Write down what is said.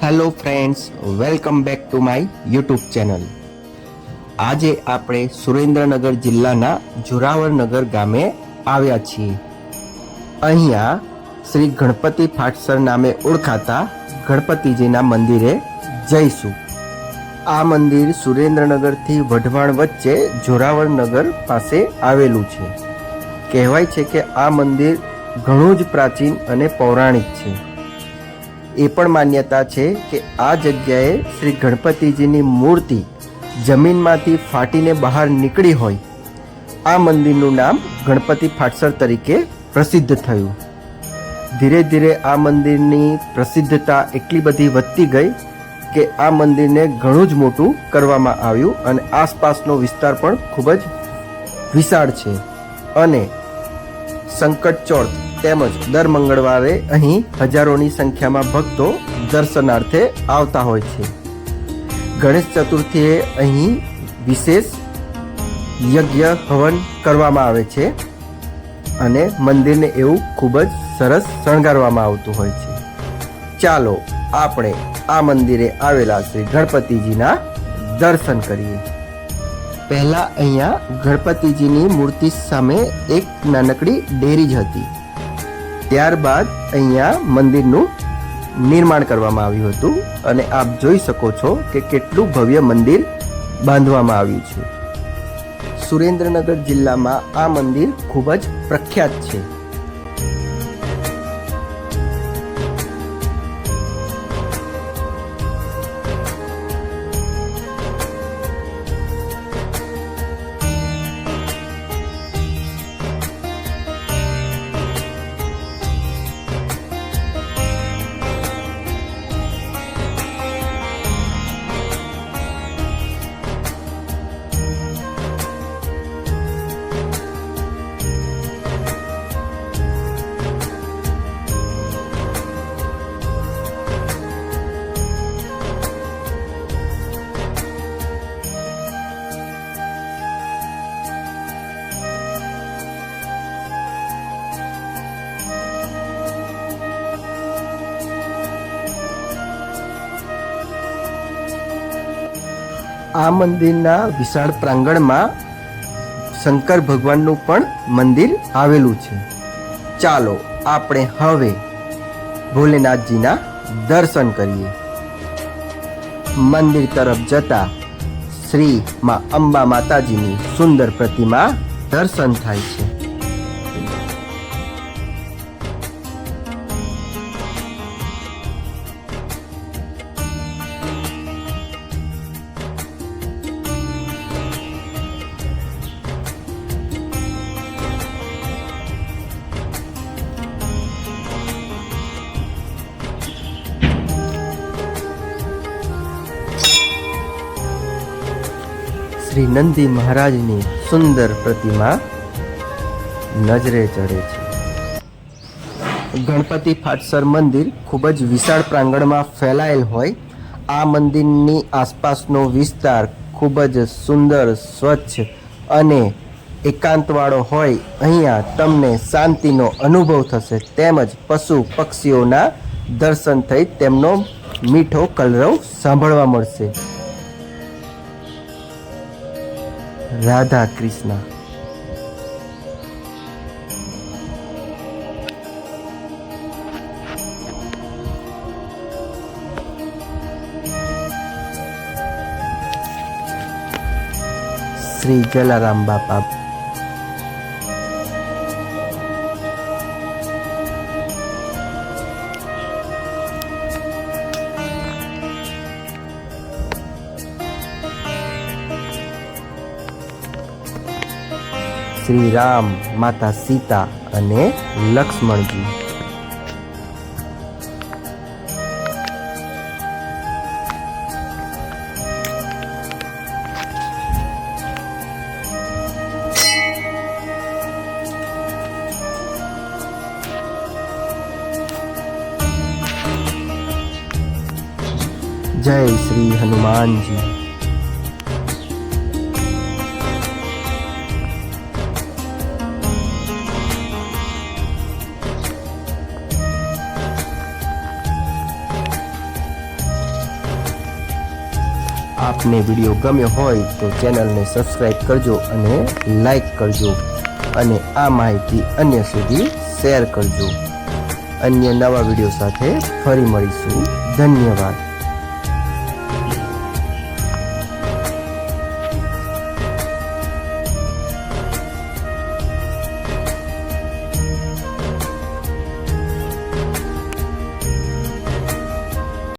Hello friends, welcome back to my YouTube channel. આજે આપણે સુરેન્દ્રનગર જિલ્લાના જોરાવરનગર ગામે આવ્યા છીએ. અહીંયા શ્રી ગણપતિ ફાટસર નામે ઓળખાતા ગણપતિજીના મંદિરે જઈશું. આ મંદિર સુરેન્દ્રનગરથી વઢવાણ વચ્ચે જોરાવરનગર પાસે આવેલું છે. કહેવાય છે કે આ મંદિર ઘણું જ પ્રાચીન અને પૌરાણિક છે. એ પણ માન્યતા છે કે આ જગ્યાએ શ્રી ગણપતિજીની મૂર્તિ જમીનમાંથી ફાટીને બહાર નીકળી હોય. આ મંદિરનું નામ ગણપતિ ફાટસર તરીકે પ્રસિદ્ધ થયું. ધીરે ધીરે આ મંદિરની પ્રસિદ્ધતા એટલી બધી વધતી ગઈ કે આ મંદિરને ઘણું જ મોટું કરવામાં આવ્યું અને આસપાસનો વિસ્તાર પણ ખૂબ જ વિશાળ છે. અને સંકટ ચોથ તેમજ દર મંગળવારે અહીં હજારોની સંખ્યામાં ભક્તો દર્શનાર્થે આવતા હોય છે. ગણેશ ચતુર્થીએ અહીં વિશેષ યજ્ઞ હવન કરવામાં આવે છે અને મંદિરને એવું ખૂબ જ સરસ શણગારવામાં આવતું હોય છે. ચાલો આપણે આ મંદિરે આવેલા શ્રી ગણપતિજીના દર્શન કરીએ. પહેલા અહીંયા ગણપતિજીની મૂર્તિ સામે એક નાનકડી ડેરી જ હતી. ત્યારબાદ અહીંયા મંદિરનું નિર્માણ કરવામાં આવ્યું હતું અને આપ જોઈ શકો છો કે કેટલું ભવ્ય મંદિર બાંધવામાં આવ્યું છે. સુરેન્દ્રનગર જિલ્લામાં આ મંદિર ખૂબ જ પ્રખ્યાત છે. આ મંદિરના વિશાળ પ્રાંગણમાં શંકર ભગવાનનું પણ મંદિર આવેલું છે. ચાલો આપણે હવે ભોલેનાથજીના દર્શન કરીએ. મંદિર તરફ જતા શ્રી માં અંબા માતાજીની સુંદર પ્રતિમા દર્શન થાય છે. શ્રી નંદી મહારાજની સુંદર પ્રતિમા નજરે ચડે છે. ગણપતિ ફાટસર મંદિર ખૂબ જ વિશાળ પ્રાંગણમાં ફેલાયેલ હોય. આ મંદિરની આસપાસનો વિસ્તાર ખૂબ જ સુંદર, સ્વચ્છ અને એકાંતવાળો હોય. અહીંયા તમને શાંતિનો અનુભવ થશે તેમજ પશુ પક્ષીઓના દર્શન થઈ તેમનો મીઠો કલરવ સાંભળવા મળશે. રાધા કૃષ્ણ. શ્રી જલારામ બાપા. શ્રી રામ, માતા સીતા અને લક્ષ્મણજી. જય શ્રી હનુમાનજી. આપને વિડીયો ગમ્યો હોય તો ચેનલને સબસ્ક્રાઈબ કરજો અને લાઈક કરજો અને આ માહિતી અન્ય સુધી શેર કરજો. અન્ય નવા વિડીયો સાથે ફરી મળીશું. ધન્યવાદ.